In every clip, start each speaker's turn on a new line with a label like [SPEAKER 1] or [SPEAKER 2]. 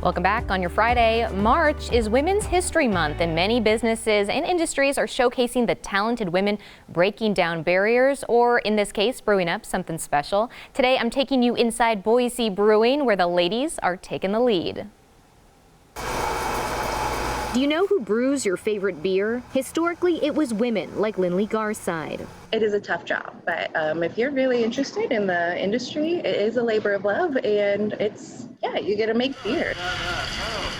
[SPEAKER 1] Welcome back on your Friday. March is Women's History Month, and many businesses and industries are showcasing the talented women breaking down barriers, or in this case, brewing up something special. Today, I'm taking you inside Boise Brewing, where the ladies are taking the lead. Do you know who brews your favorite beer? Historically, it was women like Lynlee Garside.
[SPEAKER 2] It is a tough job, but if you're really interested in the industry, it is a labor of love, and you get to make beer.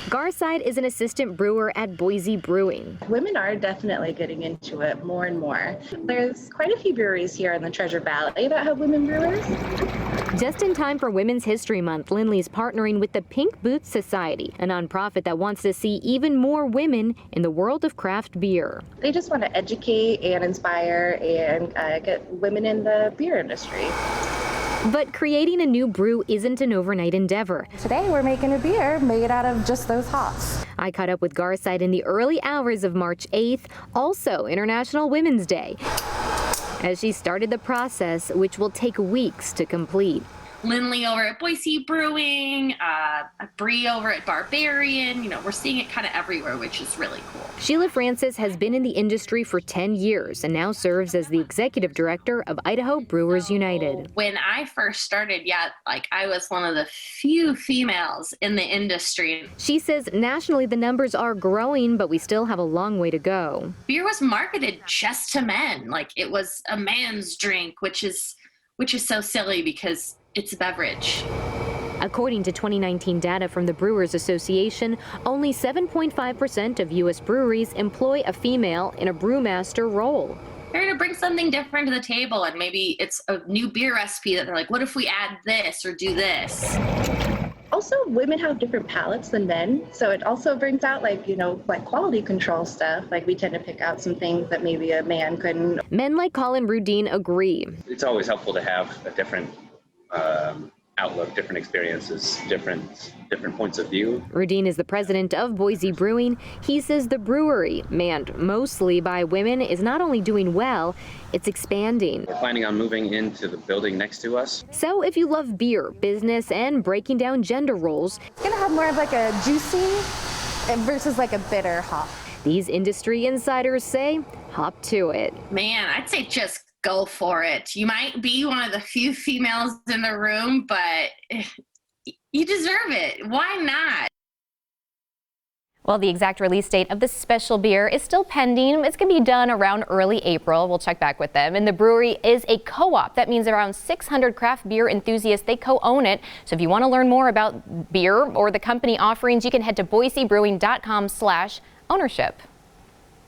[SPEAKER 1] Garside is an assistant brewer at Boise Brewing.
[SPEAKER 2] Women are definitely getting into it more and more. There's quite a few breweries here in the Treasure Valley that have women brewers.
[SPEAKER 1] Just in time for Women's History Month, Lynlee's partnering with the Pink Boots Society, a nonprofit that wants to see even more women in the world of craft beer.
[SPEAKER 2] They just want to educate and inspire and get women in the beer industry.
[SPEAKER 1] But creating a new brew isn't an overnight endeavor.
[SPEAKER 3] Today we're making a beer made out of just those hops.
[SPEAKER 1] I caught up with Garside in the early hours of March 8th, also International Women's Day, as she started the process, which will take weeks to complete.
[SPEAKER 4] Lynlee over at Boise Brewing, Bree over at Barbarian. You know, we're seeing it kind of everywhere, which is really cool.
[SPEAKER 1] Sheila Francis has been in the industry for 10 years and now serves as the executive director of Idaho Brewers United.
[SPEAKER 4] When I first started, I was one of the few females in the industry.
[SPEAKER 1] She says nationally the numbers are growing, but we still have a long way to go.
[SPEAKER 4] Beer was marketed just to men. Like, it was a man's drink, which is so silly because it's a beverage.
[SPEAKER 1] According to 2019 data from the Brewers Association, only 7.5% of U.S. breweries employ a female in a brewmaster role.
[SPEAKER 4] They're to bring something different to the table, and maybe it's a new beer recipe that they're like, what if we add this or do this?
[SPEAKER 2] Also, women have different palates than men, so it also brings out like quality control stuff. Like, we tend to pick out some things that maybe a man couldn't.
[SPEAKER 1] Men like COLLIN RUDEEN agree.
[SPEAKER 5] It's always helpful to have a different outlook, different experiences, different points of view.
[SPEAKER 1] RUDEEN is the president of Boise Brewing. He says the brewery, manned mostly by women, is not only doing well, it's expanding.
[SPEAKER 5] We're planning on moving into the building next to us.
[SPEAKER 1] So if you love beer, business, and breaking down gender roles,
[SPEAKER 3] It's gonna have more of like a juicy versus like a bitter hop.
[SPEAKER 1] these industry insiders say, hop to it.
[SPEAKER 4] Man, I'd say just go for it. You might be one of the few females in the room, but you deserve it. Why not?
[SPEAKER 1] Well, the exact release date of this special beer is still pending. It's going to be done around early April. We'll check back with them. And the brewery is a co-op. That means around 600 craft beer enthusiasts, they co-own it. So if you want to learn more about beer or the company offerings, you can head to boisebrewing.com/ownership.